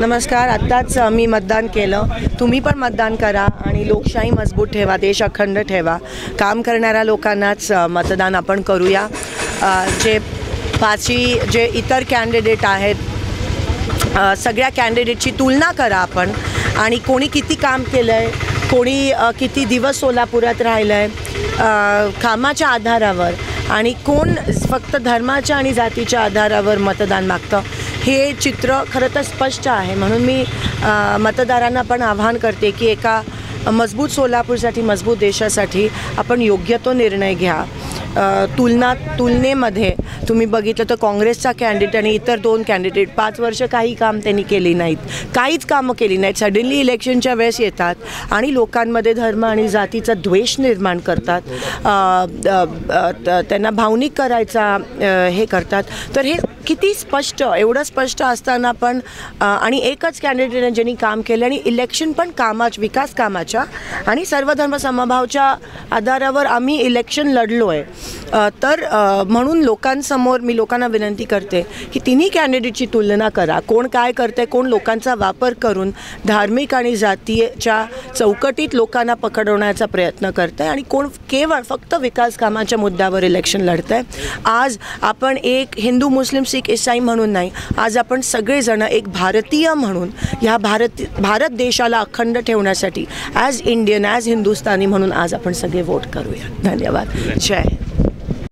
नमस्कार. आत्ताच मी मतदान केलं. तुम्ही पण मतदान करा आणि लोकशाही मजबूत ठेवा, देश अखंड ठेवा. काम करणाऱ्या लोकांनाच मतदान आपण करूया. जे इतर कॅन्डिडेट आहेत, सगळ्या कॅन्डिडेटची तुलना करा आपण, आणि कोणी किती काम केलं आहे, कोणी किती दिवस सोलापुरात राहिलं आहे कामाच्या आधारावर, आणि कोण फक्त धर्माच्या आणि जातीच्या आधारावर मतदान मागतं, हे चित्र खरं तर स्पष्ट आहे. म्हणून मी मतदारांना पण आवाहन करते की एका मजबूत सोलापूरसाठी, मजबूत देशासाठी आपण योग्य तो निर्णय घ्या. तुलनेमध्ये तुम्ही बघितलं तर काँग्रेसचा कॅन्डिडेट आणि इतर 2 कॅन्डिडेट 5 वर्ष काही काम त्यांनी केली नाहीत, काहीच कामं केली नाहीत. सडनली इलेक्शनच्या वेळेस येतात आणि लोकांमध्ये धर्म आणि जातीचा द्वेष निर्माण करतात, त्यांना भावनिक करायचा हे करतात. तर हे किती स्पष्ट, एवढं स्पष्ट असताना पण आणि एकच कॅन्डिडेटने ज्यांनी काम केलं आणि इलेक्शन पण विकास कामाच्या आणि सर्वधर्म समभावच्या आधारावर आम्ही इलेक्शन लढलो आहे. तर म्हणून लोकांसमोर मी लोकांना विनंती करते की तिन्ही कॅन्डिडेटची तुलना करा. कोण काय करते, कोण लोकांचा वापर करून धार्मिक आणि जातीच्या चौकटीत लोकांना पकडवण्याचा प्रयत्न करत आहे, आणि कोण केवळ फक्त विकास कामाच्या मुद्द्यावर इलेक्शन लढत आहे. आज आपण एक हिंदू, मुस्लिम, सिख, ईसाई म्हणून नाही, आज आपण सगळेजण एक भारतीय म्हणून ह्या भारत देशाला अखंड ठेवण्यासाठी ॲज इंडियन, ॲज हिंदुस्थानी म्हणून आज आपण सगळे वोट करूया. धन्यवाद. जय.